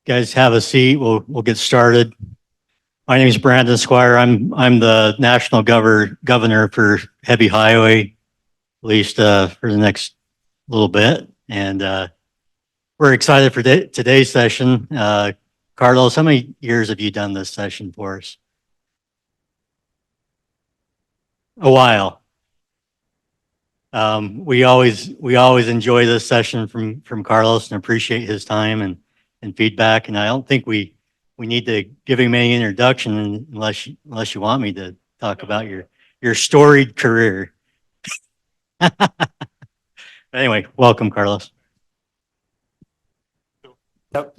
Guys, have a seat. We'll get started. My name is Brandon Squire. I'm the national governor for heavy highway, at least for the next little bit. And we're excited for today's session. Carlos, how many years have you done this session for us? A while. We always enjoy this session from Carlos and appreciate his time and feedback. And I don't think we need to give him any introduction unless you want me to talk about your storied career. Anyway, welcome, Carlos. Yep.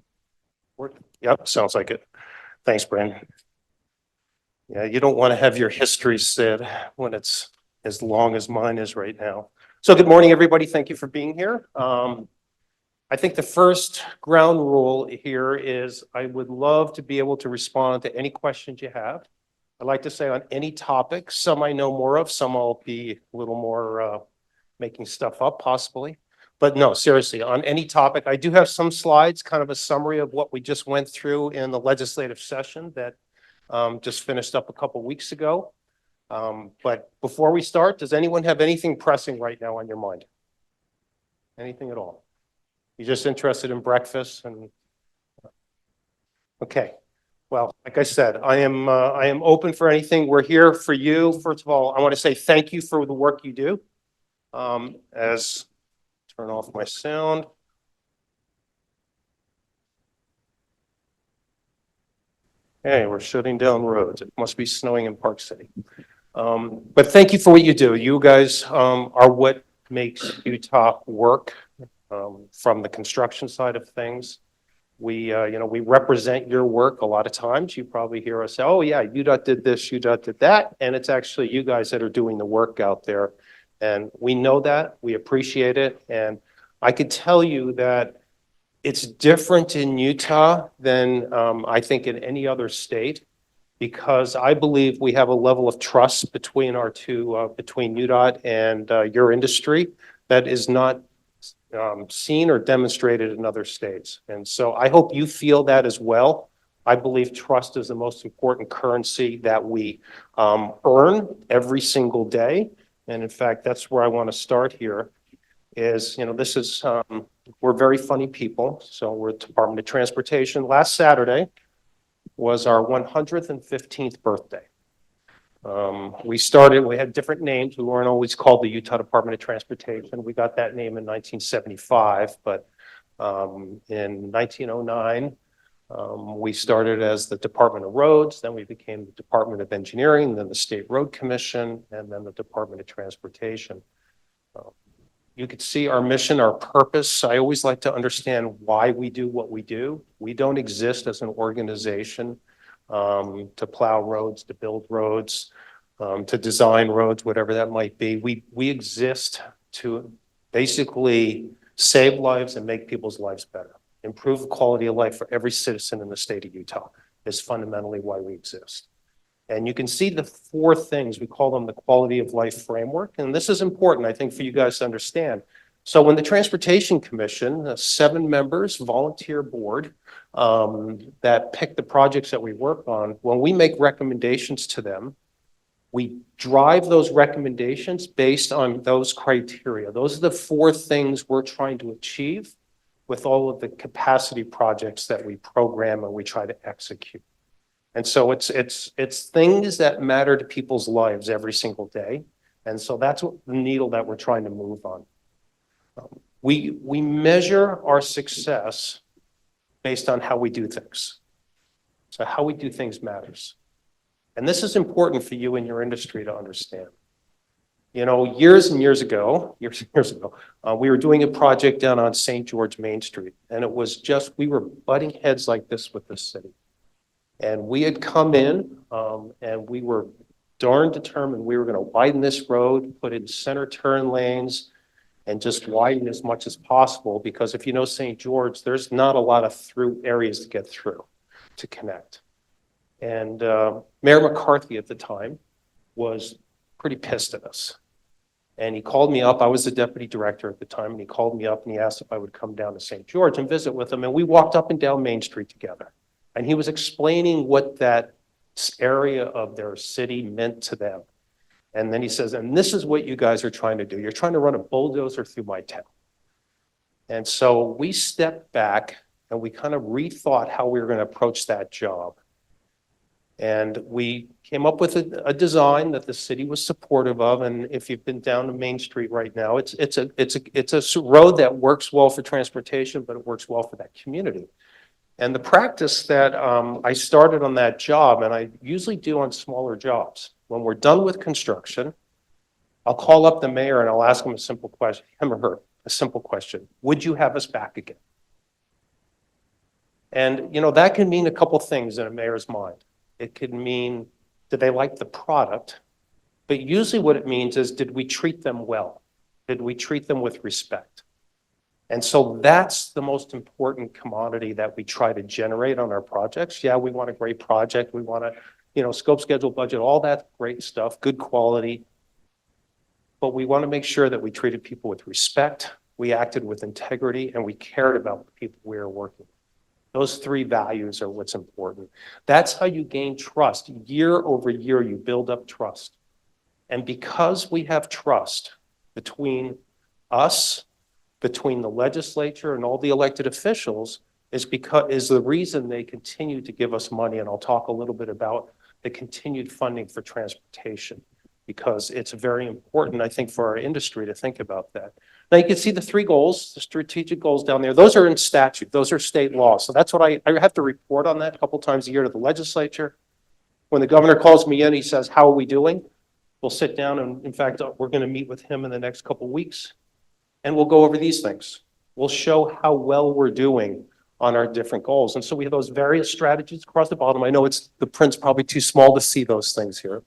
Yep, sounds like it. Thanks, Brandon. Yeah, you don't want to have your history said when it's as long as mine is right now. So good morning, everybody. Thank you for being here. I think the first ground rule here is I would love to be able to respond to any questions you have. I'd like to say on any topic, some I know more of, some I'll be a little more making stuff up possibly. But no, seriously, on any topic, I do have some slides, kind of a summary of what we just went through in the legislative session that just finished up a couple weeks ago. But before we start, does anyone have anything pressing right now on your mind? Anything at all? You're just interested in breakfast and okay. Well, like I said, I am open for anything. We're here for you. First of all, I want to say thank you for the work you do. As turn off my sound. Hey, we're shutting down roads. It must be snowing in Park City. But thank you for what you do. You guys are what makes Utah work from the construction side of things. We represent your work a lot of times. You probably hear us say, oh yeah, UDOT did this, UDOT did that. And it's actually you guys that are doing the work out there. And we know that, we appreciate it. And I could tell you that it's different in Utah than I think in any other state, because I believe we have a level of trust between our two, between UDOT and your industry that is not seen or demonstrated in other states. And so I hope you feel that as well. I believe trust is the most important currency that we earn every single day. And in fact, that's where I want to start here is, this is, we're very funny people. So we're Department of Transportation. Last Saturday was our 115th birthday. We had different names. We weren't always called the Utah Department of Transportation. We got that name in 1975, but in 1909, we started as the Department of Roads, then we became the Department of Engineering, then the State Road Commission, and then the Department of Transportation. You could see our mission, our purpose. I always like to understand why we do what we do. We don't exist as an organization to plow roads, to build roads, to design roads, whatever that might be. We exist to basically save lives and make people's lives better. Improve the quality of life for every citizen in the state of Utah is fundamentally why we exist. And you can see the four things, we call them the quality of life framework. And this is important, I think, for you guys to understand. So when the Transportation Commission, 7 members, volunteer board, that pick the projects that we work on, when we make recommendations to them, we drive those recommendations based on those criteria. Those are the 4 things we're trying to achieve with all of the capacity projects that we program and we try to execute. And so it's things that matter to people's lives every single day. And so that's what the needle that we're trying to move on. We measure our success based on how we do things. So how we do things matters. And this is important for you in your industry to understand. Years and years ago, we were doing a project down on St. George Main Street, and it was just, we were butting heads like this with the city. And we had come in and we were darn determined we were going to widen this road, put in center turn lanes, and just widen as much as possible. Because if you know St. George, there's not a lot of through areas to get through to connect. And Mayor McCarthy at the time was pretty pissed at us. And he called me up. I was the deputy director at the time, and he called me up and he asked if I would come down to St. George and visit with him. And we walked up and down Main Street together. And he was explaining what that area of their city meant to them. And then he says, and this is what you guys are trying to do. You're trying to run a bulldozer through my town. And so we stepped back and we kind of rethought how we were going to approach that job. And we came up with a design that the city was supportive of. And if you've been down to Main Street right now, it's a road that works well for transportation, but it works well for that community. And the practice that I started on that job, and I usually do on smaller jobs, when we're done with construction, I'll call up the mayor and I'll ask him a simple question, him or her, a simple question. Would you have us back again? And, that can mean a couple things in a mayor's mind. It could mean, did they like the product? But usually what it means is, did we treat them well? Did we treat them with respect? And so that's the most important commodity that we try to generate on our projects. Yeah, we want a great project. We want to, scope, schedule, budget, all that great stuff, good quality. But we want to make sure that we treated people with respect, we acted with integrity, and we cared about the people we were working with. Those three values are what's important. That's how you gain trust. Year over year, you build up trust. And because we have trust between us, between the legislature and all the elected officials, is the reason they continue to give us money. And I'll talk a little bit about the continued funding for transportation, because it's very important, I think, for our industry to think about that. Now you can see the three goals, the strategic goals down there. Those are in statute. Those are state laws. So that's what I have to report on that a couple times a year to the legislature. When the governor calls me in, he says, how are we doing? We'll sit down, and in fact, we're going to meet with him in the next couple of weeks, and we'll go over these things. We'll show how well we're doing on our different goals. And so we have those various strategies across the bottom. I know the print's probably too small to see those things here.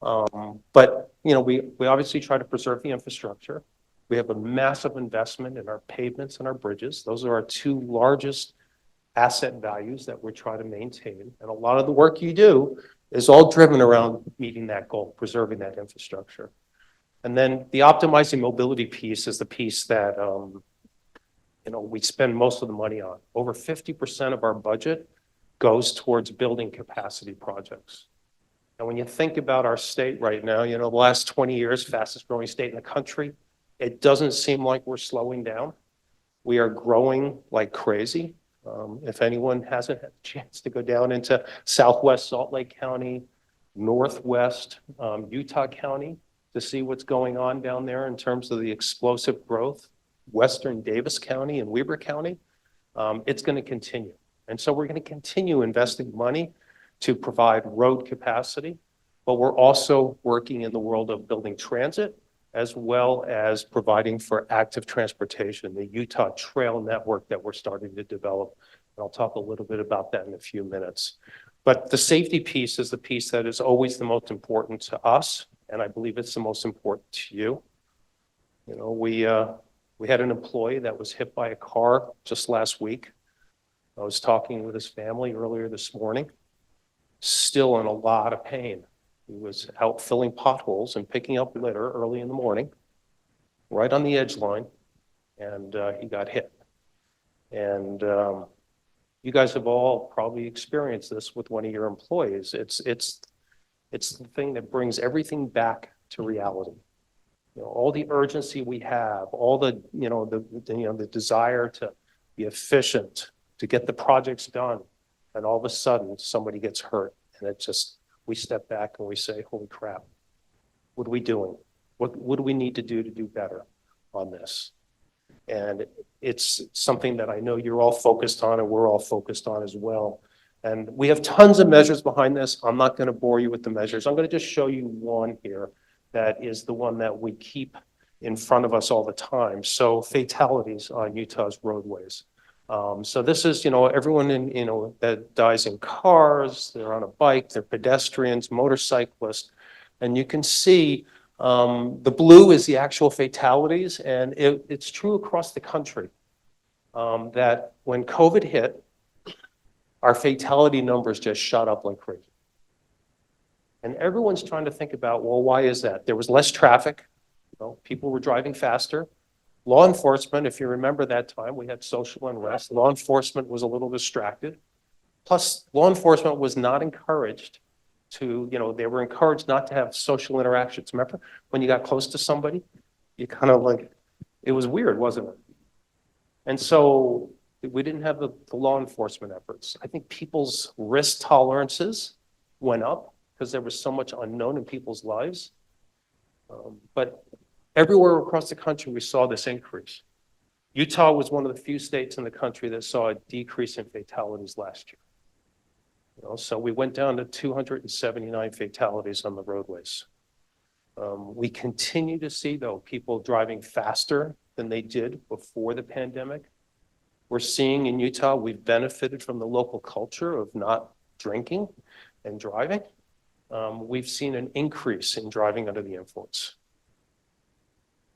But we obviously try to preserve the infrastructure. We have a massive investment in our pavements and our bridges. Those are our two largest asset values that we're trying to maintain. And a lot of the work you do is all driven around meeting that goal, preserving that infrastructure. And then the optimizing mobility piece is the piece that we spend most of the money on. Over 50% of our budget goes towards building capacity projects. And when you think about our state right now, the last 20 years, fastest growing state in the country, it doesn't seem like we're slowing down. We are growing like crazy. If anyone hasn't had a chance to go down into Southwest Salt Lake County, Northwest Utah County to see what's going on down there in terms of the explosive growth, Western Davis County and Weber County, it's going to continue. And so we're going to continue investing money to provide road capacity, but we're also working in the world of building transit as well as providing for active transportation, the Utah Trail Network that we're starting to develop. And I'll talk a little bit about that in a few minutes. But the safety piece is the piece that is always the most important to us, and I believe it's the most important to you. We had an employee that was hit by a car just last week. I was talking with his family earlier this morning, still in a lot of pain. He was out filling potholes and picking up litter early in the morning, right on the edge line, and he got hit. And you guys have all probably experienced this with one of your employees. It's the thing that brings everything back to reality. All the urgency we have, all the the desire to be efficient, to get the projects done, and all of a sudden somebody gets hurt, and we step back and we say, holy crap, what are we doing? What do we need to do better on this? And it's something that I know you're all focused on and we're all focused on as well. And we have tons of measures behind this. I'm not going to bore you with the measures. I'm going to just show you one here that is the one that we keep in front of us all the time. So fatalities on Utah's roadways. So this is, everyone that dies in cars, they're on a bike, they're pedestrians, motorcyclists, and you can see the blue is the actual fatalities, and it's true across the country that when COVID hit, our fatality numbers just shot up like crazy. And everyone's trying to think about, well, why is that? There was less traffic. Well, people were driving faster. Law enforcement, if you remember that time, we had social unrest. Law enforcement was a little distracted. Plus, law enforcement was not encouraged to, they were encouraged not to have social interactions. Remember when you got close to somebody, you kind of like, it was weird, wasn't it? And so we didn't have the law enforcement efforts. I think people's risk tolerances went up because there was so much unknown in people's lives. But everywhere across the country, we saw this increase. Utah was one of the few states in the country that saw a decrease in fatalities last year. So we went down to 279 fatalities on the roadways. We continue to see, though, people driving faster than they did before the pandemic. We're seeing in Utah, we've benefited from the local culture of not drinking and driving. We've seen an increase in driving under the influence,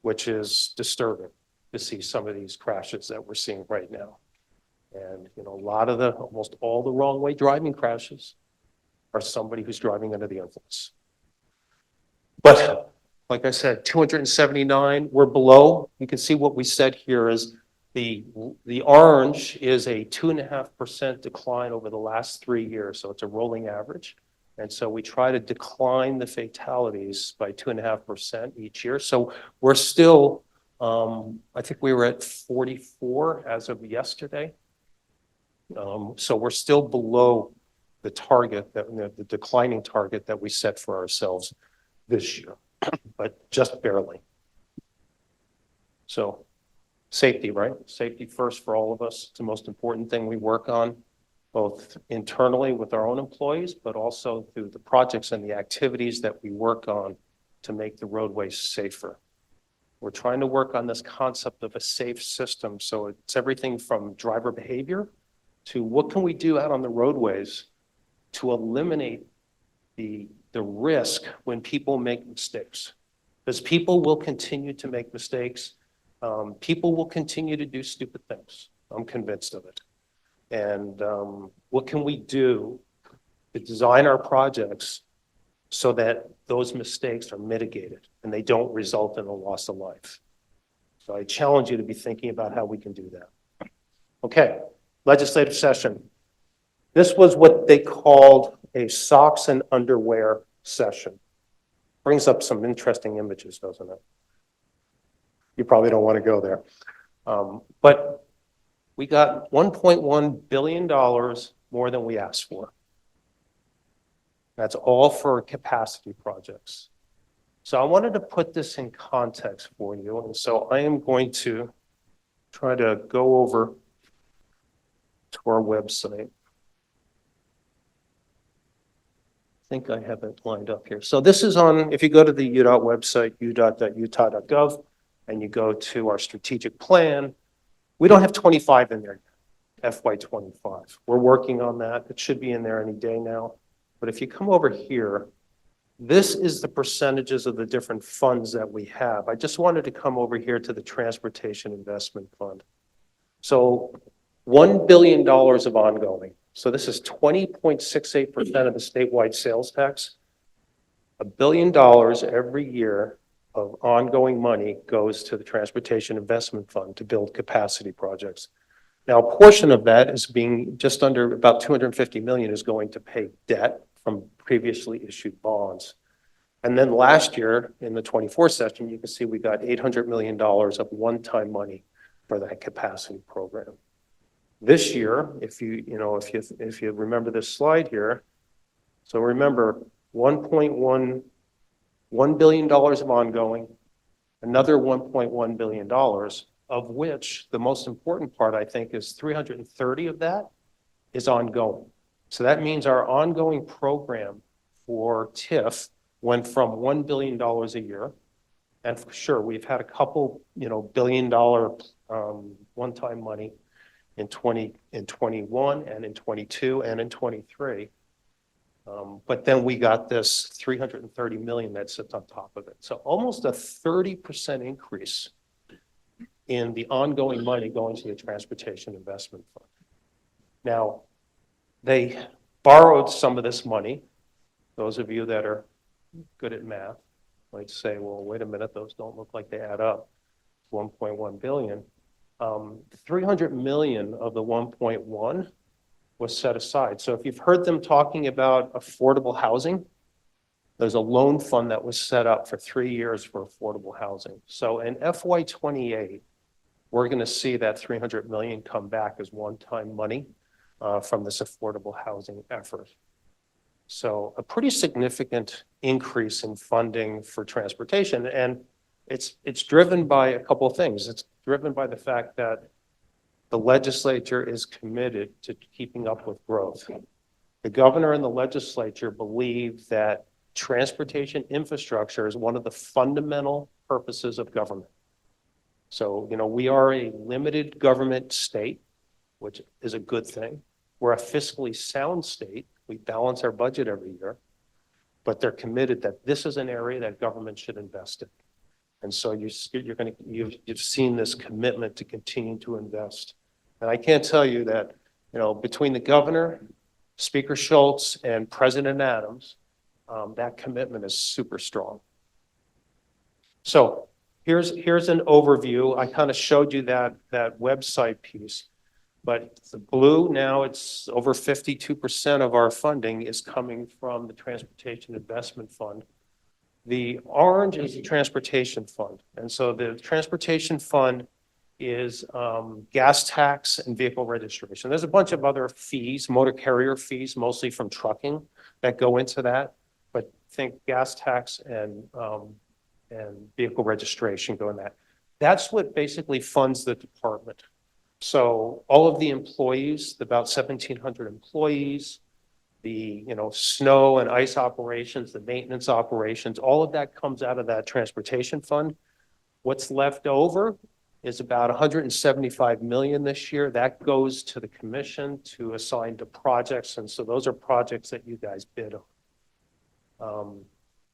which is disturbing to see some of these crashes that we're seeing right now. And, almost all the wrong way driving crashes are somebody who's driving under the influence. But like I said, 279, we're below. You can see what we said here is the orange is a 2.5% decline over the last 3 years. So it's a rolling average. And so we try to decline the fatalities by 2.5% each year. So we're still, I think we were at 44 as of yesterday. So we're still below the target, the declining target that we set for ourselves this year, but just barely. So safety, right? Safety first for all of us. It's the most important thing we work on, both internally with our own employees, but also through the projects and the activities that we work on to make the roadways safer. We're trying to work on this concept of a safe system. So it's everything from driver behavior to what can we do out on the roadways to eliminate the risk when people make mistakes. Because people will continue to make mistakes. People will continue to do stupid things. I'm convinced of it. And what can we do to design our projects so that those mistakes are mitigated and they don't result in a loss of life? So I challenge you to be thinking about how we can do that. Okay, legislative session. This was what they called a socks and underwear session. Brings up some interesting images, doesn't it? You probably don't want to go there. But we got $1.1 billion more than we asked for. That's all for capacity projects. So I wanted to put this in context for you. And so I am going to try to go over to our website. I think I have it lined up here. So this is on, if you go to the UDOT website, udot.utah.gov, and you go to our strategic plan, we don't have 25 in there yet, FY25. We're working on that. It should be in there any day now. But if you come over here, this is the percentages of the different funds that we have. I just wanted to come over here to the Transportation Investment Fund. So $1 billion of ongoing. So this is 20.68% of the statewide sales tax. $1 billion every year of ongoing money goes to the Transportation Investment Fund to build capacity projects. Now, a portion of that is being just under about 250 million is going to pay debt from previously issued bonds. And then last year in the 24 session, you can see we got $800 million of one-time money for that capacity program. This year, if you remember this slide here, so remember $1 billion of ongoing, another $1.1 billion, of which the most important part, I think, is 330 of that is ongoing. So that means our ongoing program for TIF went from $1 billion a year. And for sure, we've had a couple, $1 billion one-time money in 21 and in 22 and in 23. But then we got this 330 million that sits on top of it. So almost a 30% increase in the ongoing money going to the Transportation Investment Fund. Now, they borrowed some of this money, those of you that are good at math, might say, well, wait a minute, those don't look like they add up. 1.1 billion. 300 million of the 1.1 was set aside. So if you've heard them talking about affordable housing, there's a loan fund that was set up for 3 years for affordable housing. So in FY28, we're going to see that 300 million come back as one-time money from this affordable housing effort. So a pretty significant increase in funding for transportation. And it's driven by a couple of things. It's driven by the fact that the legislature is committed to keeping up with growth. The governor and the legislature believe that transportation infrastructure is one of the fundamental purposes of government. So, we are a limited government state, which is a good thing. We're a fiscally sound state. We balance our budget every year, but they're committed that this is an area that government should invest in. And so you've seen this commitment to continue to invest. And I can't tell you that, between the governor, Speaker Schultz, and President Adams, that commitment is super strong. So here's an overview. I kind of showed you that website piece, but the blue now, it's over 52% of our funding is coming from the Transportation Investment Fund. The orange is the Transportation Fund. And so the Transportation Fund is gas tax and vehicle registration. There's a bunch of other fees, motor carrier fees, mostly from trucking, that go into that. But think gas tax and vehicle registration go in that. That's what basically funds the department. So all of the employees, about 1,700 employees, the snow and ice operations, the maintenance operations, all of that comes out of that transportation fund. What's left over is about 175 million this year. That goes to the commission to assign to projects. And so those are projects that you guys bid on.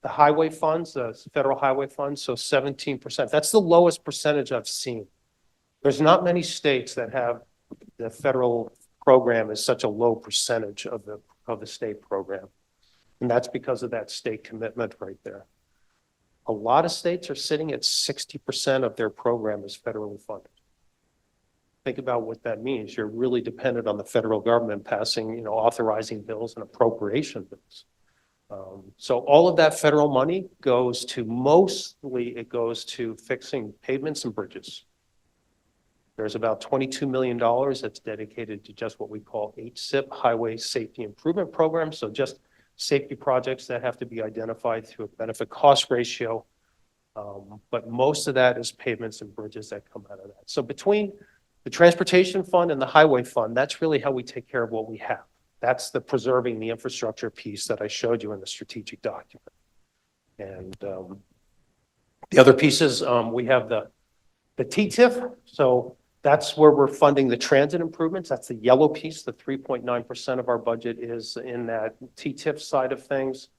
The highway funds, the federal highway funds, so 17%. That's the lowest percentage I've seen. There's not many states that have the federal program is such a low percentage of the state program. And that's because of that state commitment right there. A lot of states are sitting at 60% of their program is federally funded. Think about what that means. You're really dependent on the federal government passing, authorizing bills and appropriation bills. So all of that federal money goes to fixing pavements and bridges. There's about $22 million that's dedicated to just what we call HSIP, Highway Safety Improvement Program. So just safety projects that have to be identified through a benefit cost ratio. But most of that is pavements and bridges that come out of that. So between the transportation fund and the highway fund, that's really how we take care of what we have. That's the preserving the infrastructure piece that I showed you in the strategic document. And the other pieces, we have the TTIF. So that's where we're funding the transit improvements. That's the yellow piece. The 3.9% of our budget is in that TTIF side of things.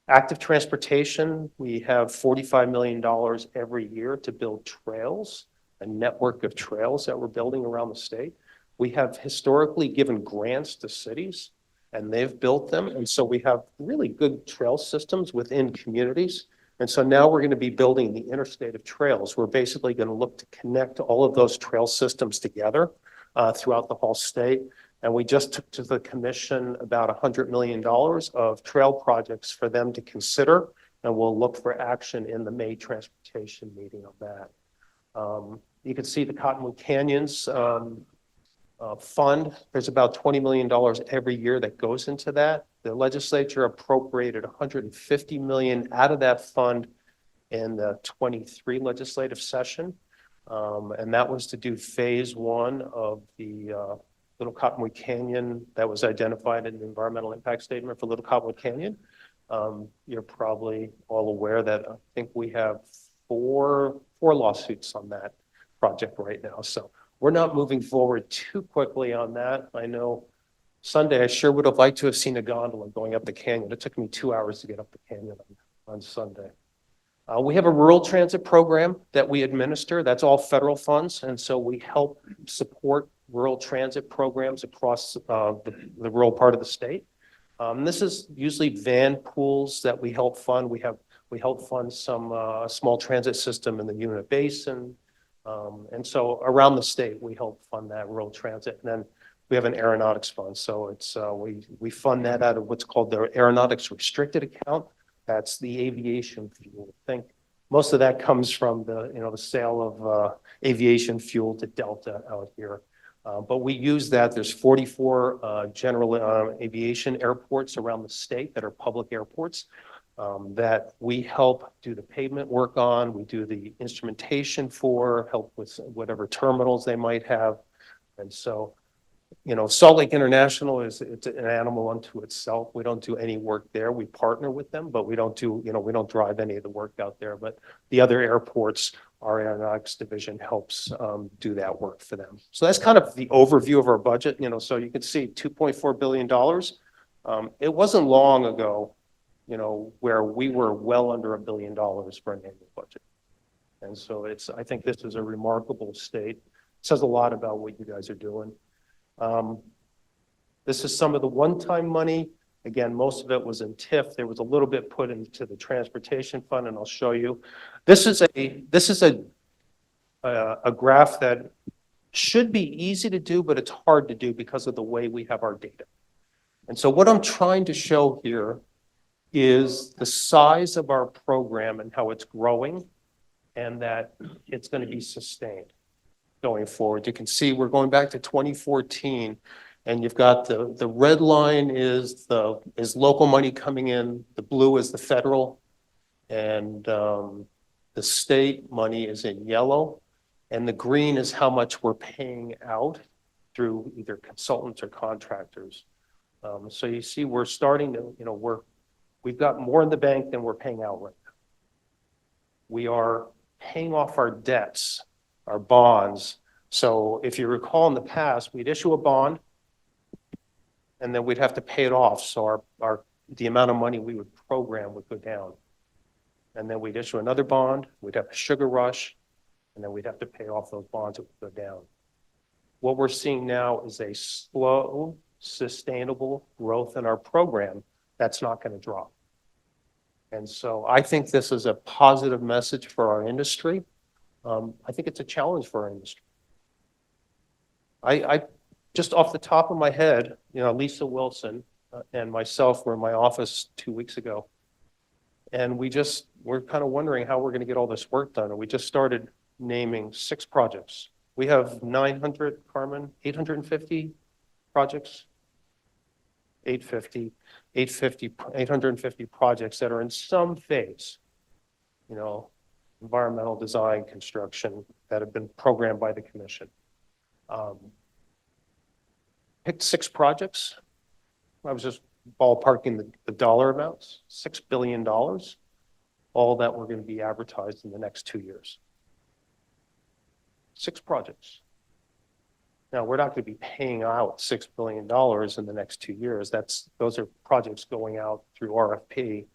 Active transportation, we have $45 million every year to build trails, a network of trails that we're building around the state. We have historically given grants to cities, and they've built them. And so we have really good trail systems within communities. And so now we're going to be building the interstate of trails. We're basically going to look to connect all of those trail systems together throughout the whole state. And we just took to the commission about $100 million of trail projects for them to consider. And we'll look for action in the May transportation meeting on that. You can see the Cottonwood Canyons fund. There's about $20 million every year that goes into that. The legislature appropriated $150 million out of that fund in the 23 legislative session. And that was to do phase one of the Little Cottonwood Canyon that was identified in the environmental impact statement for Little Cottonwood Canyon. You're probably all aware that I think we have four lawsuits on that project right now. So we're not moving forward too quickly on that. I know Sunday, I sure would have liked to have seen a gondola going up the canyon. It took me 2 hours to get up the canyon on Sunday. We have a rural transit program that we administer. That's all federal funds. And so we help support rural transit programs across the rural part of the state. This is usually van pools that we help fund. We have We help fund some small transit system in the Unit Basin. And so around the state, we help fund that rural transit. And then we have an aeronautics fund. So it's we fund that out of what's called the aeronautics restricted account. That's the aviation fuel. I think most of that comes from the the sale of aviation fuel to Delta out here. But we use that. There's 44 general aviation airports around the state that are public airports that we help do the pavement work on. We do the instrumentation for, help with whatever terminals they might have. And so, Salt Lake International it's an animal unto itself. We don't do any work there. We partner with them, but we don't do, we don't drive any of the work out there. But the other airports, our aeronautics division helps do that work for them. So that's kind of the overview of our budget. So you can see $2.4 billion. It wasn't long ago, where we were well under $1 billion for an annual budget. And so I think this is a remarkable state. It says a lot about what you guys are doing. This is some of the one-time money. Again, most of it was in TIF. There was a little bit put into the transportation fund, and I'll show you. This is a graph that should be easy to do, but it's hard to do because of the way we have our data. And so what I'm trying to show here is the size of our program and how it's growing, and that it's going to be sustained going forward. You can see we're going back to 2014, and you've got the red line is local money coming in, the blue is the federal, and the state money is in yellow, and the green is how much we're paying out through either consultants or contractors. So you see we're starting to, we've got more in the bank than we're paying out right now. We are paying off our debts, our bonds. So if you recall in the past, we'd issue a bond and then we'd have to pay it off. So the amount of money we would program would go down. And then we'd issue another bond, we'd have a sugar rush, and then we'd have to pay off those bonds that would go down. What we're seeing now is a slow, sustainable growth in our program that's not going to drop. And so I think this is a positive message for our industry. I think it's a challenge for our industry. I just off the top of my head, Lisa Wilson and myself were in my office 2 weeks ago, and we're kind of wondering how we're going to get all this work done. And we just started naming 6 projects. We have 900, Carmen, 850 projects, 850 projects that are in some phase, environmental design, construction, that have been programmed by the commission. Picked 6 projects. I was just ballparking the dollar amounts, $6 billion, all that we're going to be advertised in the next 2 years. 6 projects. Now, we're not going to be paying out $6 billion in the next 2 years. Those are projects going out through RFP.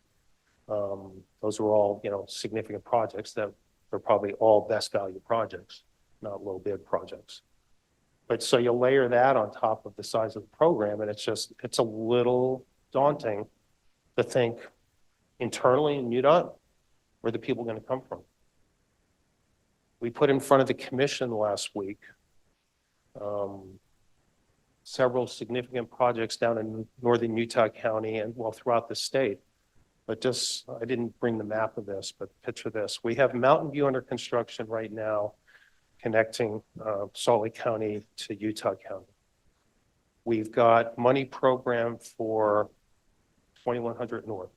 Those are all, significant projects that are probably all best value projects, not low bid projects. But so you layer that on top of the size of the program, and it's a little daunting to think internally in UDOT, where the people going to come from. We put in front of the commission last week several significant projects down in northern Utah County and throughout the state. But I didn't bring the map of this, but picture this. We have Mountain View under construction right now, connecting Salt Lake County to Utah County. We've got money programmed for 2100 North.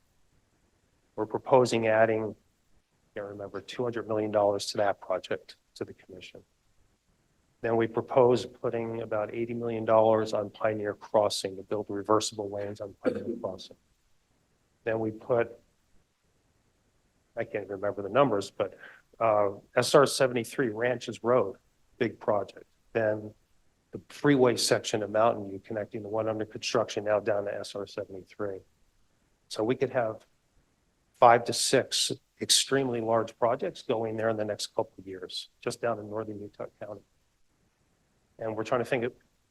We're proposing adding, I can't remember, $200 million to that project to the commission. Then we propose putting about $80 million on Pioneer Crossing to build reversible lanes on Pioneer Crossing. Then we put, I can't remember the numbers, but SR 73 Ranches Road, big project. Then the freeway section of Mountain View connecting the one under construction now down to SR 73. So we could have 5 to 6 extremely large projects going there in the next couple of years, just down in northern Utah County. And we're trying to think,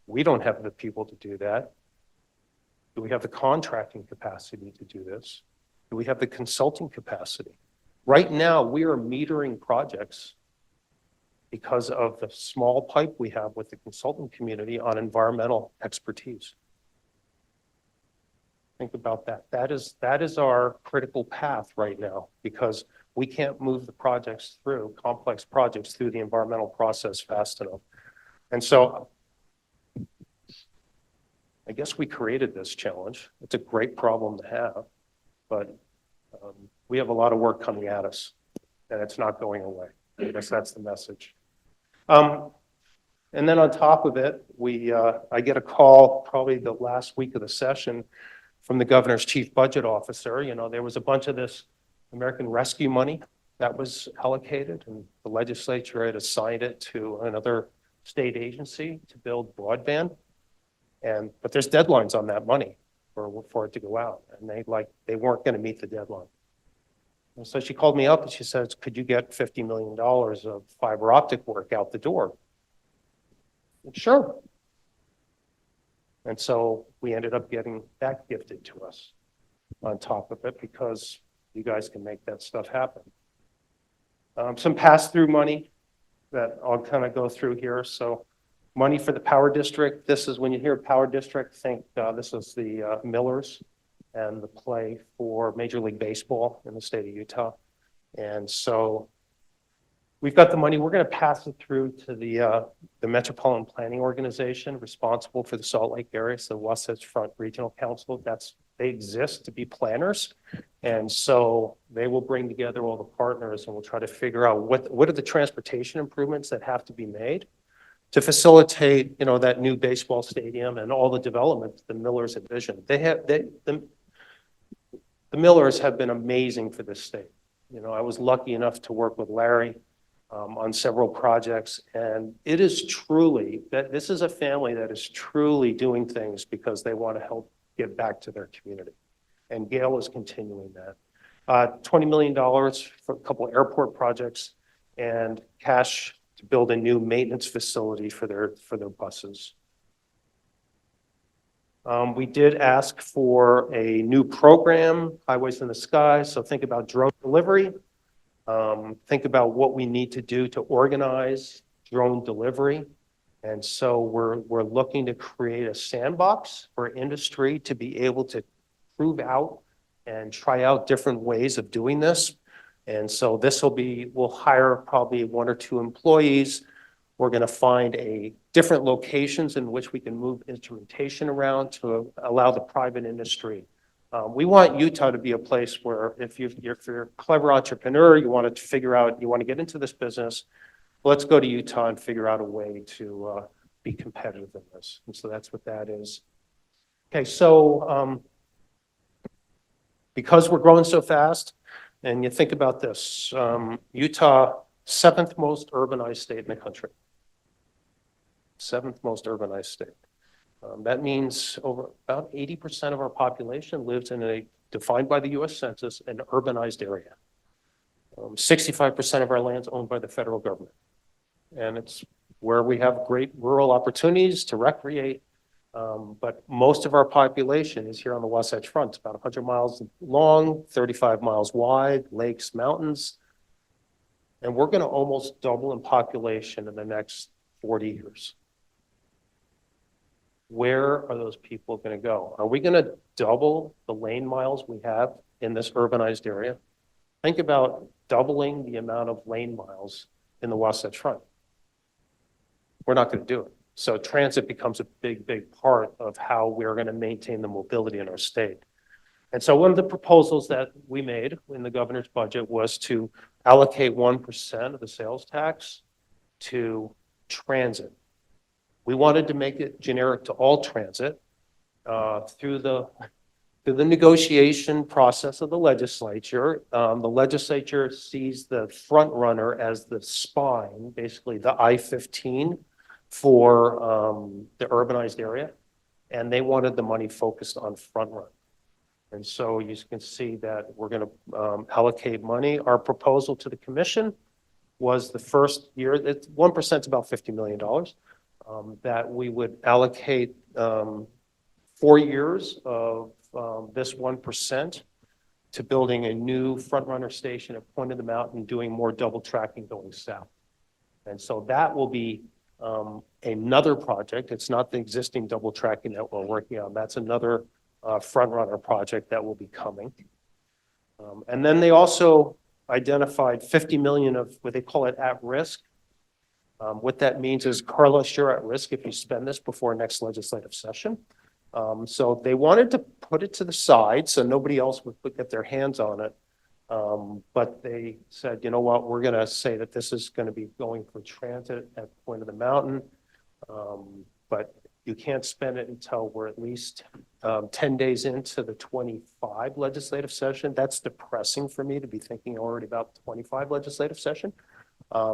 we don't have the people to do that. Do we have the contracting capacity to do this? Do we have the consulting capacity? Right now, we are metering projects because of the small pipe we have with the consulting community on environmental expertise. Think about that. That is our critical path right now, because we can't move the projects through, complex projects through the environmental process fast enough. And so I guess we created this challenge. It's a great problem to have, but we have a lot of work coming at us, and it's not going away. I guess that's the message. And then on top of it, I get a call probably the last week of the session from the governor's chief budget officer. You know, there was a bunch of this American Rescue money that was allocated, and the legislature had assigned it to another state agency to build broadband. But there's deadlines on that money for it to go out, and they weren't going to meet the deadline. And so she called me up and she says, could you get $50 million of fiber optic work out the door? And sure. And so we ended up getting that gifted to us on top of it, because you guys can make that stuff happen. Some pass-through money that I'll kind of go through here. So money for the power district. This is when you hear power district, think this is the Millers and the play for Major League Baseball in the state of Utah. And so we've got the money. We're going to pass it through to the Metropolitan Planning Organization responsible for the Salt Lake area, so Wasatch Front Regional Council. They exist to be planners. And so they will bring together all the partners, and we'll try to figure out what are the transportation improvements that have to be made to facilitate, you know, that new baseball stadium and all the development the Millers envisioned. The Millers have been amazing for this state. You know, I was lucky enough to work with Larry on several projects, and it is truly that this is a family that is truly doing things because they want to help give back to their community. And Gail is continuing that. $20 million for a couple of airport projects and cash to build a new maintenance facility for their buses. We did ask for a new program, Highways in the Sky. So think about drone delivery. Think about what we need to do to organize drone delivery. And so we're looking to create a sandbox for industry to be able to prove out and try out different ways of doing this. And so we'll hire probably 1 or 2 employees. We're going to find different locations in which we can move instrumentation around to allow the private industry. We want Utah to be a place where if you're a clever entrepreneur, you want to figure out, you want to get into this business, let's go to Utah and figure out a way to be competitive in this. And so that's what that is. Okay, so because we're growing so fast, and you think about this, Utah, 7th most urbanized state in the country. 7th most urbanized state. That means about 80% of our population lives in a defined by the U.S. Census, an urbanized area. 65% of our land is owned by the federal government. And it's where we have great rural opportunities to recreate. But most of our population is here on the Wasatch Front. It's about 100 miles long, 35 miles wide, lakes, mountains. And we're going to almost double in population in the next 40 years. Where are those people going to go? Are we going to double the lane miles we have in this urbanized area? Think about doubling the amount of lane miles in the Wasatch Front. We're not going to do it. So transit becomes a big, big part of how we're going to maintain the mobility in our state. And so one of the proposals that we made in the governor's budget was to allocate 1% of the sales tax to transit. We wanted to make it generic to all transit through the negotiation process of the legislature. The legislature sees the front runner as the spine, basically the I-15 for the urbanized area, and they wanted the money focused on front run. And so you can see that we're going to allocate money. Our proposal to the commission was the first year, 1% is about $50 million, that we would allocate 4 years of this 1% to building a new front runner station at Point of the Mountain, doing more double tracking going south. And so that will be another project. It's not the existing double tracking that we're working on. That's another front runner project that will be coming. And then they also identified 50 million of what they call it at risk. What that means is, Carlos, you're at risk if you spend this before next legislative session. So they wanted to put it to the side so nobody else would get their hands on it. But they said, you know what, we're going to say that this is going to be going for transit at Point of the Mountain. But you can't spend it until we're at least 10 days into the 25 legislative session. That's depressing for me to be thinking already about the 25 legislative session.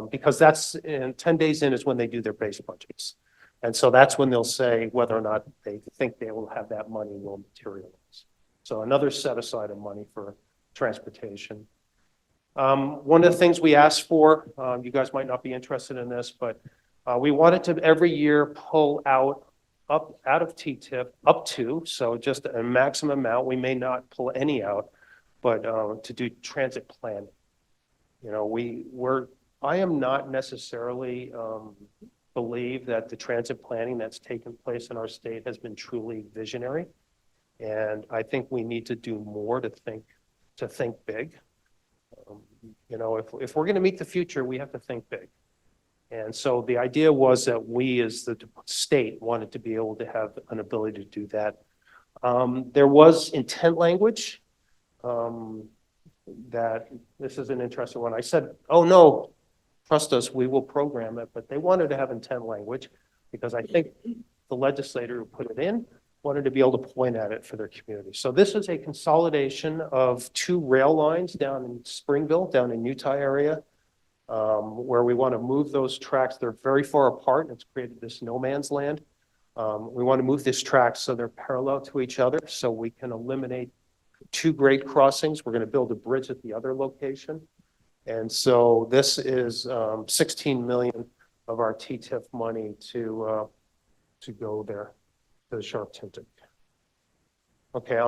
Because that's in 10 days in is when they do their base budgets. And so that's when they'll say whether or not they think they will have that money will materialize. So another set aside of money for transportation. One of the things we asked for, you guys might not be interested in this, but we wanted to every year pull out of TTIP up to, so just a maximum amount. We may not pull any out, but to do transit planning. You know, I am not necessarily believe that the transit planning that's taken place in our state has been truly visionary. And I think we need to do more to think big. You know, if we're going to meet the future, we have to think big. And so the idea was that we as the state wanted to be able to have an ability to do that. There was intent language that this is an interesting one. I said, oh no, trust us, we will program it, but they wanted to have intent language because I think the legislator who put it in wanted to be able to point at it for their community. So this is a consolidation of 2 rail lines down in Springville, down in Utah area, where we want to move those tracks. They're very far apart, and it's created this no man's land. We want to move this track so they're parallel to each other so we can eliminate 2 grade crossings. We're going to build a bridge at the other location. And so this is 16 million of our TTIF money to go there, to the Sharp Tinted. Okay,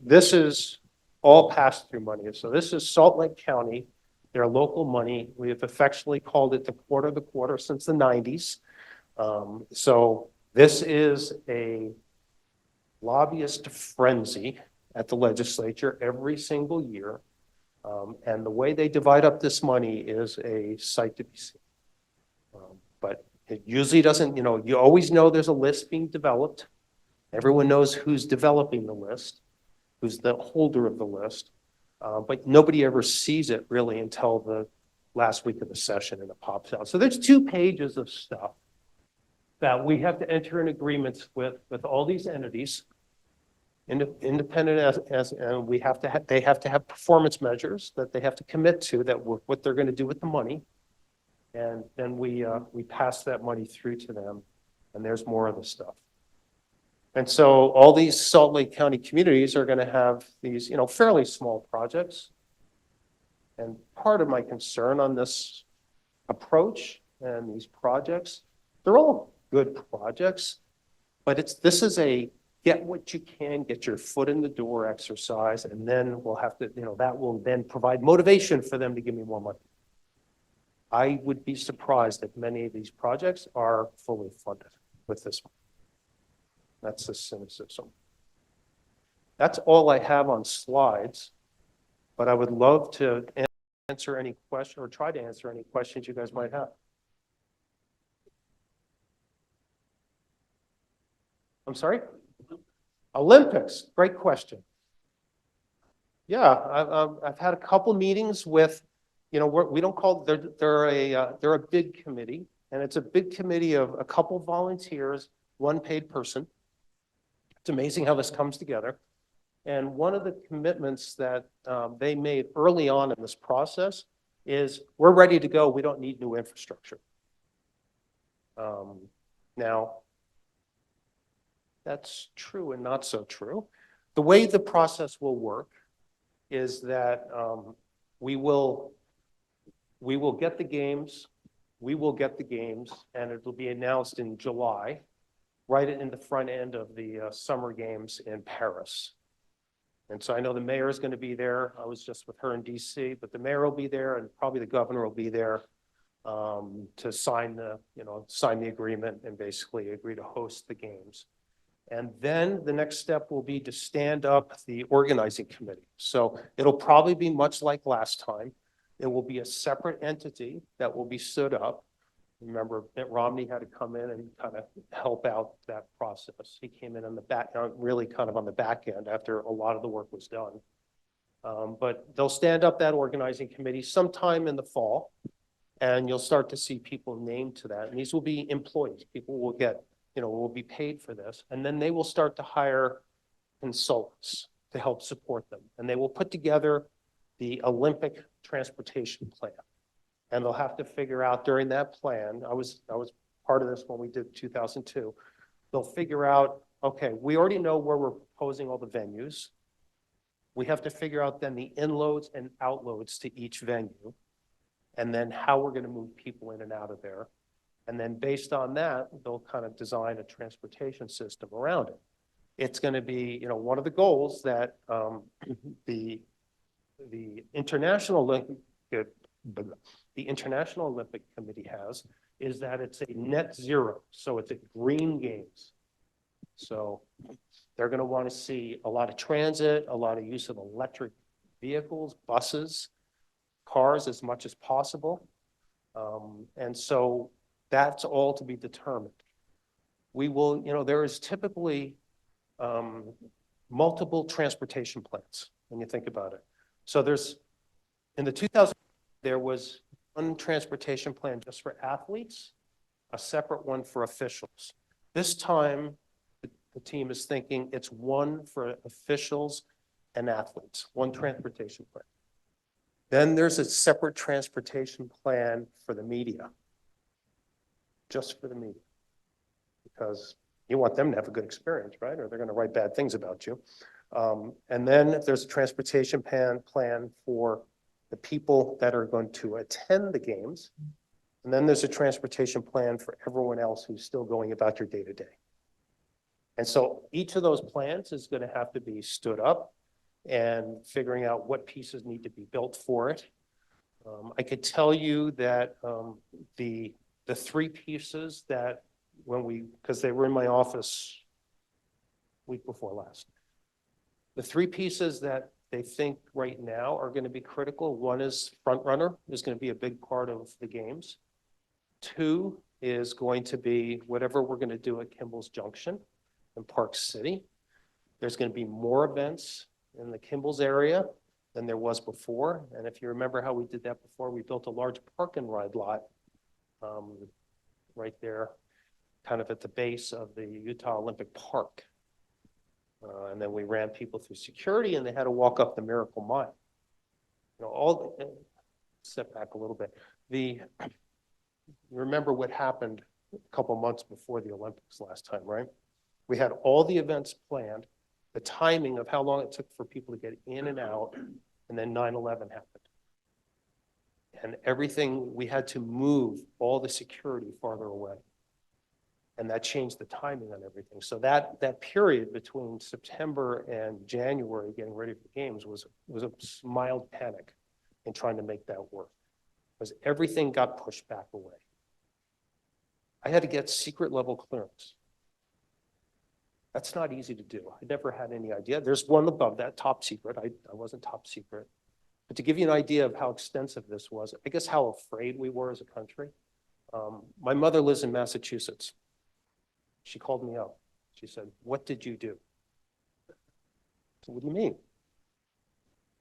this is all pass-through money. So this is Salt Lake County, their local money. We have affectionately called it the quarter since the 90s. So this is a lobbyist frenzy at the legislature every single year. And the way they divide up this money is a sight to be seen. But it usually doesn't, you know, you always know there's a list being developed. Everyone knows who's developing the list, who's the holder of the list. But nobody ever sees it really until the last week of the session and it pops out. So there's 2 pages of stuff that we have to enter in agreements with all these entities. Independent and they have to have performance measures that they have to commit to that what they're going to do with the money, and then we pass that money through to them, and there's more of the stuff. And so all these Salt Lake County communities are going to have these, you know, fairly small projects. And part of my concern on this approach and these projects, they're all good projects, but this is a get what you can, get your foot in the door exercise, and then we'll have to, you know, that will then provide motivation for them to give me more money. I would be surprised if many of these projects are fully funded with this one. That's the cynicism. That's all I have on slides, but I would love to answer any question or try to answer any questions you guys might have. I'm sorry? Olympics, great question. Yeah, I've had a couple meetings with, you know, we don't call they're a bid committee, and it's a bid committee of a couple volunteers, 1 paid person. It's amazing how this comes together. And one of the commitments that they made early on in this process is we're ready to go. We don't need new infrastructure. Now, that's true and not so true. The way the process will work is that we will get the games, and it'll be announced in July, right in the front end of the summer games in Paris. And so I know the mayor is going to be there. I was just with her in DC, but the mayor will be there and probably the governor will be there to sign the agreement and basically agree to host the games. And then the next step will be to stand up the organizing committee. So it'll probably be much like last time. It will be a separate entity that will be stood up. Remember, Mitt Romney had to come in and kind of help out that process. He came in on the back, really kind of on the back end after a lot of the work was done. But they'll stand up that organizing committee sometime in the fall, and you'll start to see people named to that. And these will be employees. People will get, will be paid for this. And then they will start to hire consultants to help support them. And they will put together the Olympic transportation plan. And they'll have to figure out during that plan, I was part of this when we did 2002, they'll figure out, okay, we already know where we're proposing all the venues. We have to figure out then the inloads and outloads to each venue, and then how we're going to move people in and out of there. And then based on that, they'll kind of design a transportation system around it. It's going to be, one of the goals that the International Olympic Committee has is that it's a net zero. So it's a green games. So they're going to want to see a lot of transit, a lot of use of electric vehicles, buses, cars as much as possible. And so that's all to be determined. We will, there is typically multiple transportation plans when you think about it. So in the 2000, there was one transportation plan just for athletes, a separate one for officials. This time, the team is thinking it's one for officials and athletes, one transportation plan. Then there's a separate transportation plan for the media, just for the media, because you want them to have a good experience, right? Or they're going to write bad things about you. And then there's a transportation plan for the people that are going to attend the games. And then there's a transportation plan for everyone else who's still going about your day-to-day. And so each of those plans is going to have to be stood up and figuring out what pieces need to be built for it. I could tell you that the three pieces that because they were in my office week before last, the three pieces that they think right now are going to be critical. One is front runner is going to be a big part of the games. Two is going to be whatever we're going to do at Kimball's Junction in Park City. There's going to be more events in the Kimball's area than there was before. And if you remember how we did that before, we built a large park and ride lot right there, kind of at the base of the Utah Olympic Park. And then we ran people through security and they had to walk up the Miracle Mile. Step back a little bit. You remember what happened a couple months before the Olympics last time, right? We had all the events planned, the timing of how long it took for people to get in and out, and then 9/11 happened. And everything, we had to move all the security farther away. And that changed the timing on everything. So that period between September and January getting ready for the games was a mild panic in trying to make that work, because everything got pushed back away. I had to get secret level clearance. That's not easy to do. I never had any idea. There's one above that, top secret. I wasn't top secret. But to give you an idea of how extensive this was, I guess how afraid we were as a country. My mother lives in Massachusetts. She called me up. She said, "What did you do?" I said, "What do you mean?"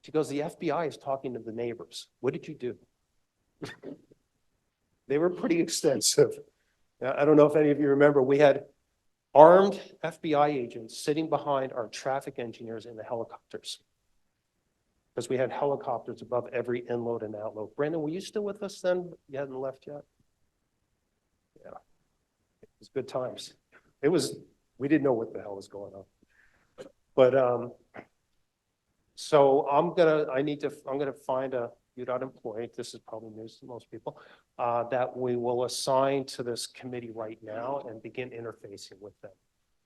She goes, "The FBI is talking to the neighbors. What did you do?" They were pretty extensive. I don't know if any of you remember, we had armed FBI agents sitting behind our traffic engineers in the helicopters, because we had helicopters above every inload and outload. Brandon, were you still with us then? You hadn't left yet? Yeah, it was good times. We didn't know what the hell was going on. But so I'm gonna find a UDOT employee. This is probably news to most people, that we will assign to this committee right now and begin interfacing with them.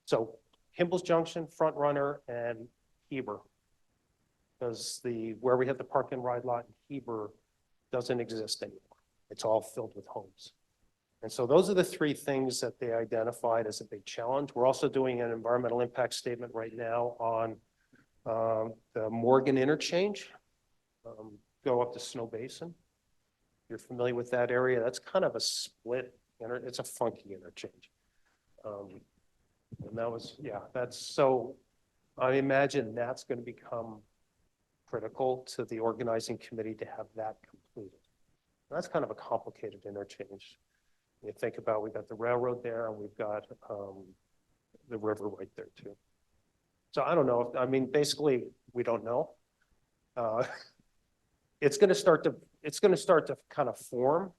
So Kimball's Junction, Front Runner, and Heber because where we have the park and ride lot in Heber doesn't exist anymore. It's all filled with homes. And so those are the three things that they identified as a big challenge. We're also doing an environmental impact statement right now on the Morgan interchange, go up to Snow Basin. If you're familiar with that area, that's kind of a split, it's a funky interchange. And that was, yeah, so I imagine that's going to become critical to the organizing committee to have that completed. That's kind of a complicated interchange. You think about, we've got the railroad there and we've got the river right there too. So I don't know. I mean, basically, we don't know. It's going to start to kind of form,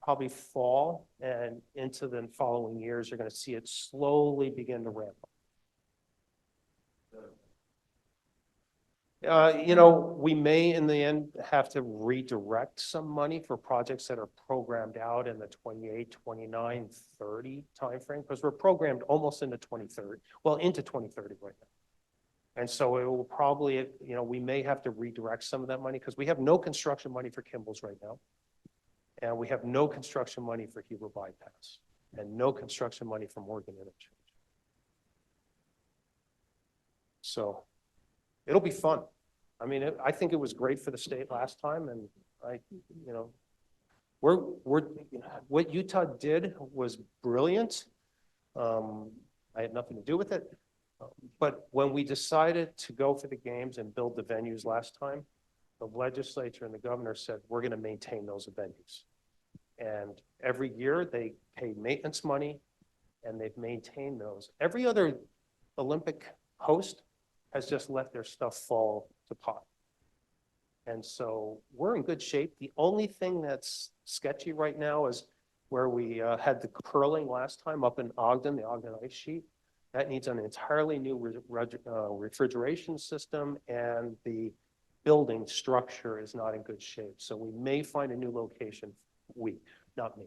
probably fall, and into the following years, you're going to see it slowly begin to ramp up. We may in the end have to redirect some money for projects that are programmed out in the 28, 29, 30 timeframe, because we're programmed almost into 2030, well, into 2030 right now. And so it will probably, we may have to redirect some of that money because we have no construction money for Kimball's right now. And we have no construction money for Heber Bypass and no construction money for Morgan Interchange. So it'll be fun. I mean, I think it was great for the state last time, and what Utah did was brilliant. I had nothing to do with it, but when we decided to go for the games and build the venues last time, the legislature and the governor said, we're going to maintain those venues. And every year they pay maintenance money and they've maintained those. Every other Olympic host has just let their stuff fall to pot. And so we're in good shape. The only thing that's sketchy right now is where we had the curling last time up in Ogden, the Ogden ice sheet. That needs an entirely new refrigeration system, and the building structure is not in good shape. So we may find a new location. Not me.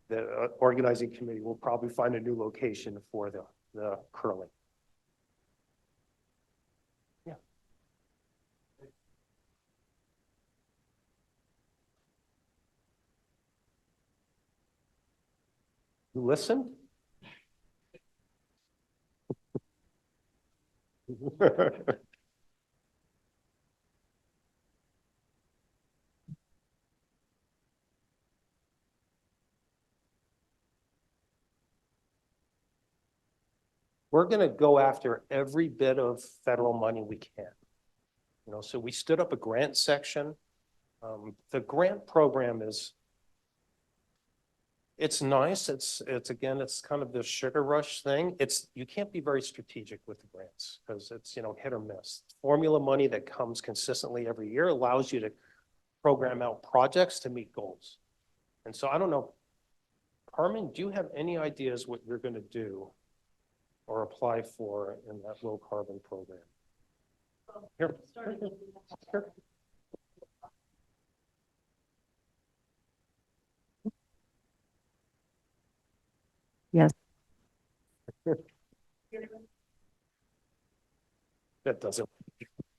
The organizing committee will probably find a new location for the curling. Yeah. You listened? We're going to go after every bit of federal money we can. So we stood up a grant section. The grant program it's nice. It's kind of the sugar rush thing. You can't be very strategic with the grants because it's, hit or miss. Formula money that comes consistently every year allows you to program out projects to meet goals. And so I don't know, Carmen, do you have any ideas what you're going to do or apply for in that low carbon program? Here. Here. Yes. That doesn't.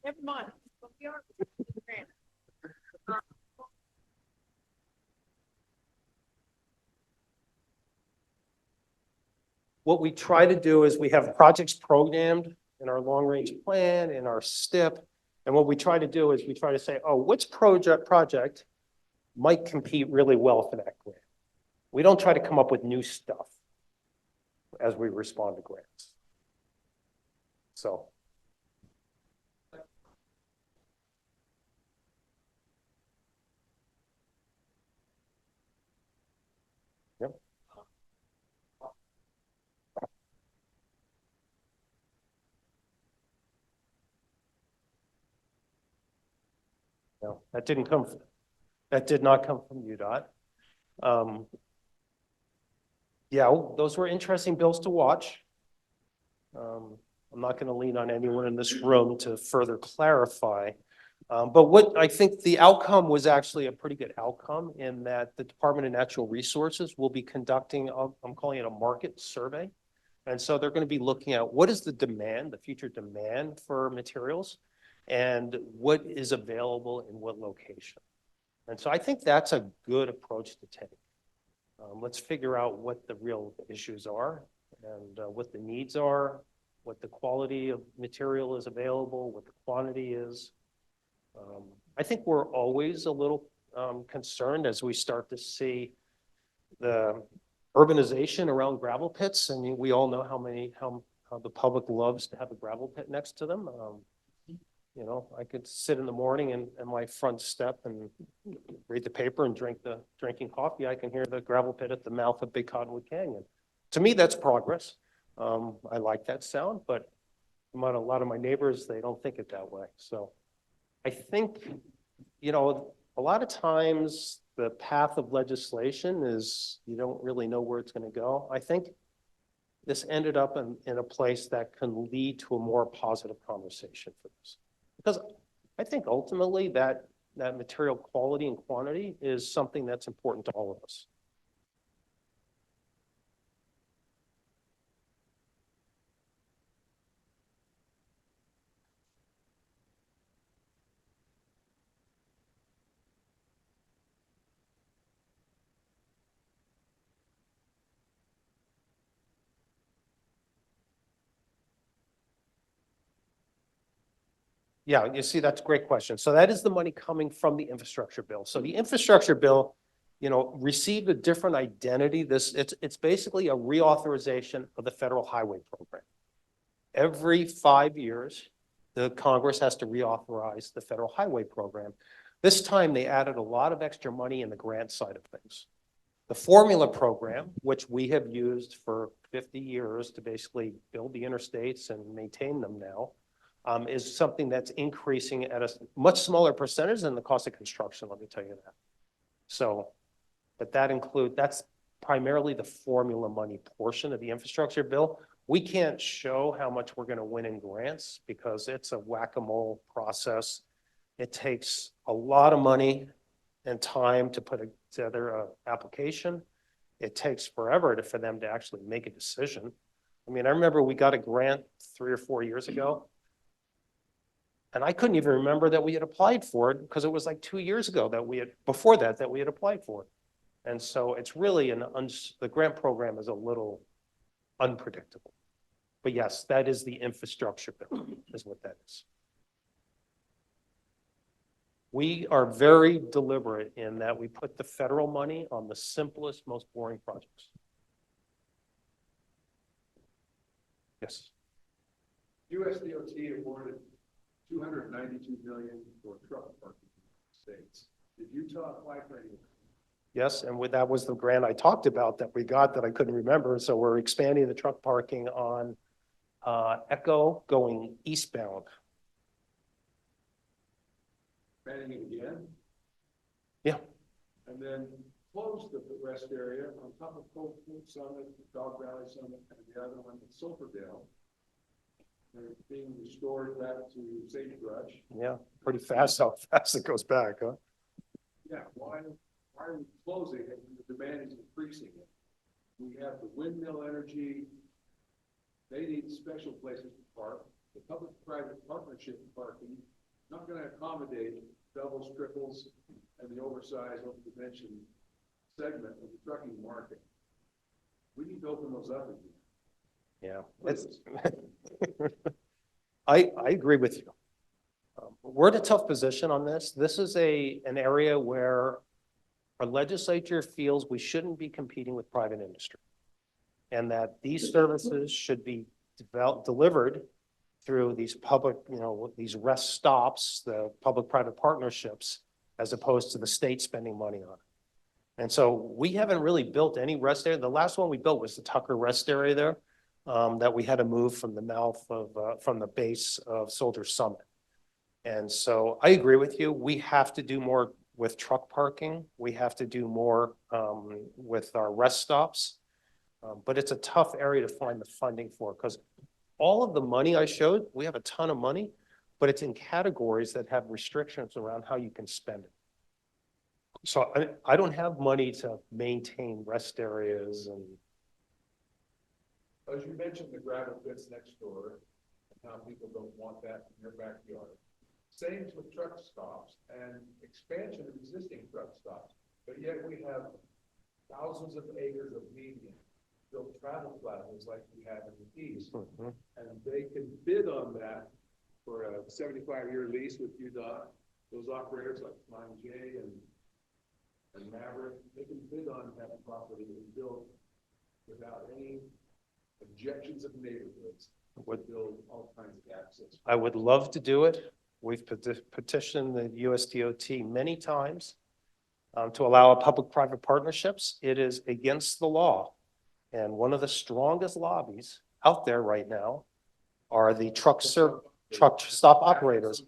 Never mind. What we try to do is we have projects programmed in our long range plan, in our STIP. And what we try to do is we try to say, oh, which project might compete really well for that grant? We don't try to come up with new stuff as we respond to grants. So. Yep. No, that did not come from UDOT. Yeah, those were interesting bills to watch. I'm not going to lean on anyone in this room to further clarify. But what I think the outcome was actually a pretty good outcome in that the Department of Natural Resources will be conducting, I'm calling it a market survey. And so they're going to be looking at what is the demand, the future demand for materials. and what is available in what location. And so I think that's a good approach to take. Let's figure out what the real issues are and what the needs are, what the quality of material is available, what the quantity is. I think we're always a little concerned as we start to see the urbanization around gravel pits. I mean, we all know how the public loves to have a gravel pit next to them. You know, I could sit in the morning and my front step and read the paper and drinking coffee. I can hear the gravel pit at the mouth of Big Cottonwood Canyon. To me, that's progress. I like that sound, but a lot of my neighbors, they don't think it that way. So I think, you know, a lot of times the path of legislation is you don't really know where it's going to go. I think this ended up in a place that can lead to a more positive conversation for this. Because I think ultimately that material quality and quantity is something that's important to all of us. Yeah, you see, that's a great question. So that is the money coming from the infrastructure bill. So the infrastructure bill, you know, received a different identity. It's basically a reauthorization of the federal highway program. Every 5 years, the Congress has to reauthorize the federal highway program. This time they added a lot of extra money in the grant side of things. The formula program, which we have used for 50 years to basically build the interstates and maintain them now, is something that's increasing at a much smaller percentage than the cost of construction, let me tell you that. So, but that's primarily the formula money portion of the infrastructure bill. We can't show how much we're going to win in grants because it's a whack-a-mole process. It takes a lot of money and time to put together an application. It takes forever for them to actually make a decision. I mean, I remember we got a grant 3 or 4 years ago, and I couldn't even remember that we had applied for it because it was like 2 years ago that we had applied for it. And so it's really the grant program is a little unpredictable. But yes, that is the infrastructure bill, is what that is. We are very deliberate in that we put the federal money on the simplest, most boring projects. Yes. USDOT awarded $292 million for truck parking in the states. Did Utah apply for any? Yes, and that was the grant I talked about that we got that I couldn't remember. So we're expanding the truck parking on Echo going eastbound. Expanding it again? Yeah. And then close the rest area on top of Cold Summit, Dog Valley Summit, and the other one at Silverdale. They're being restored back to sagebrush. Yeah, pretty fast how fast it goes back, huh? Yeah, why are we closing it when the demand is increasing it? We have the windmill energy. They need special places to park. The public-private partnership parking not going to accommodate doubles, triples, and the oversized, over-dimensioned segment of the trucking market. We need to open those up again. Yeah, I agree with you. We're in a tough position on this. This is an area where our legislature feels we shouldn't be competing with private industry, and that these services should be delivered through these public, these rest stops, the public-private partnerships, as opposed to the state spending money on it. And so we haven't really built any rest area. The last one we built was the Tucker rest area there, that we had to move from the mouth of, from the base of Soldier Summit. And so I agree with you. We have to do more with truck parking. We have to do more with our rest stops. But it's a tough area to find the funding for, because all of the money I showed, we have a ton of money, but it's in categories that have restrictions around how you can spend it. So I don't have money to maintain rest areas. And as you mentioned, the gravel pits next door, and how people don't want that in their backyard. same with truck stops and expansion of existing truck stops. But yet we have thousands of acres of median built travel plazas like we have in the east. And they can bid on that for a 75-year lease with UDOT. Those operators like Mine J and Maverick, they can bid on that property and build without any objections of neighborhoods. Would build all kinds of access. I would love to do it. We've petitioned the USDOT many times to allow public-private partnerships. It is against the law. And one of the strongest lobbies out there right now are the truck stop operators.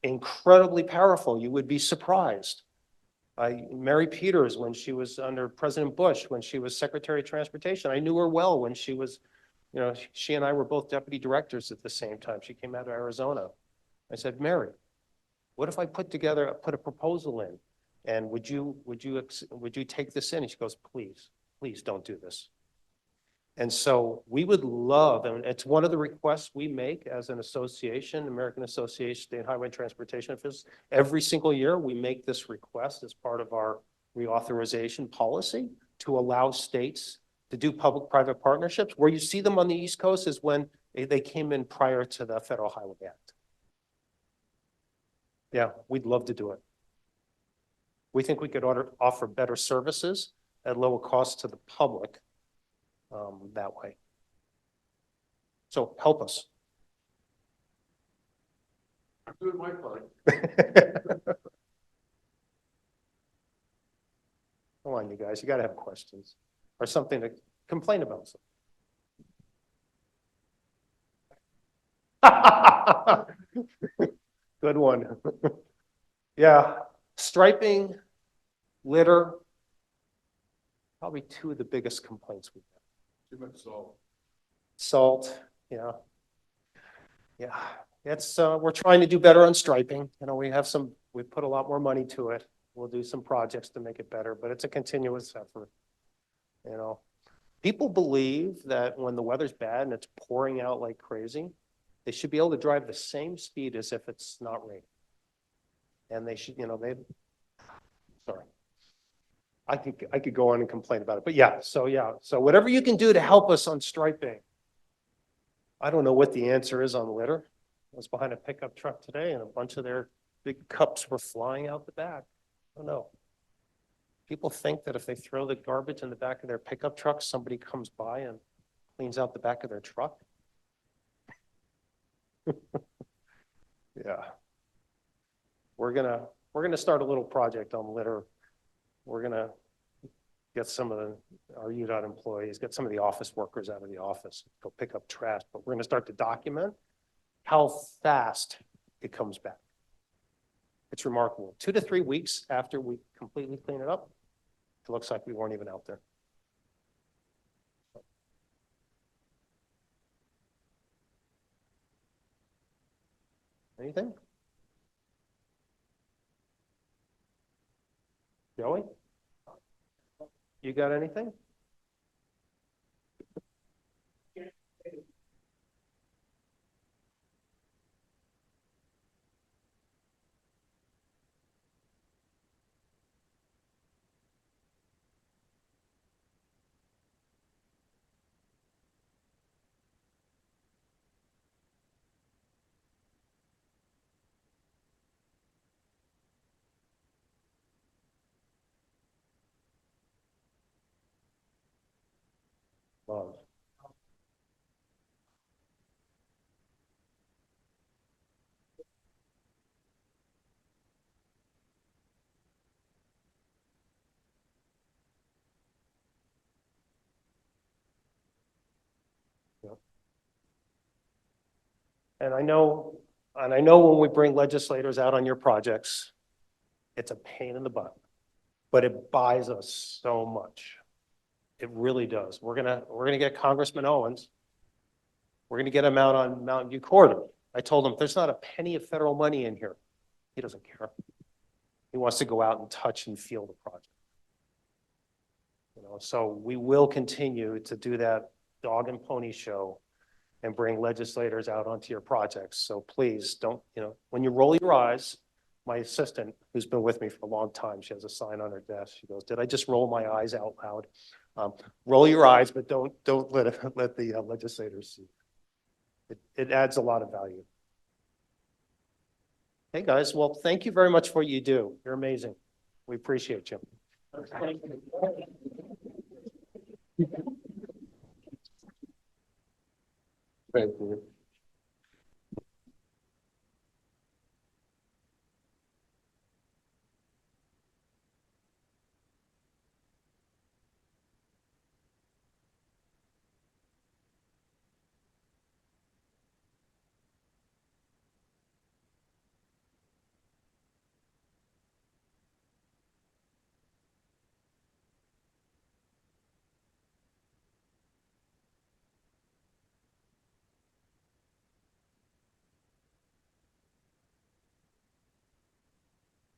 Incredibly powerful. You would be surprised. Mary Peters, when she was under President Bush, when she was Secretary of Transportation, I knew her well when she was, you know, she and I were both deputy directors at the same time. She came out of Arizona. I said, Mary, what if I put a proposal in, and would you take this in? And she goes, please don't do this. And so we would love, and it's one of the requests we make as an association, American Association of State Highway Transportation Officials. Every single year, we make this request as part of our reauthorization policy to allow states to do public-private partnerships. Where you see them on the East Coast is when they came in prior to the Federal Highway Act. Yeah, we'd love to do it. We think we could offer better services at lower cost to the public that way. So help us. I'm doing my part. Come on, you guys, you got to have questions or something to complain about. Good one. Yeah, striping, litter, probably two of the biggest complaints we have. Too much salt. Salt, yeah. Yeah, it's, we're trying to do better on striping. You know, we put a lot more money to it. We'll do some projects to make it better, but it's a continuous effort. You know, people believe that when the weather's bad and it's pouring out like crazy, they should be able to drive the same speed as if it's not raining. And they should, you know, sorry. I could go on and complain about it, but yeah. So whatever you can do to help us on striping. I don't know what the answer is on litter. I was behind a pickup truck today and a bunch of their big cups were flying out the back. I don't know. People think that if they throw the garbage in the back of their pickup truck, somebody comes by and cleans out the back of their truck. Yeah. We're gonna start a little project on litter. We're gonna get some of our UDOT employees, get some of the office workers out of the office, go pick up trash, but we're gonna start to document how fast it comes back. It's remarkable. 2 to 3 weeks after we completely clean it up, it looks like we weren't even out there. Anything? Joey? You got anything? Love. Yep. And I know when we bring legislators out on your projects, it's a pain in the butt, but it buys us so much. It really does. We're gonna get Congressman Owens. We're gonna get him out on Mountain View Corridor. I told him there's not a penny of federal money in here. He doesn't care. He wants to go out and touch and feel the project. You know, so we will continue to do that dog and pony show and bring legislators out onto your projects. So please don't, when you roll your eyes, my assistant, who's been with me for a long time, she has a sign on her desk. She goes, "Did I just roll my eyes out loud?" Roll your eyes, but don't let the legislators see. It adds a lot of value. Hey, guys, well, thank you very much for what you do. You're amazing. We appreciate you. Thank you.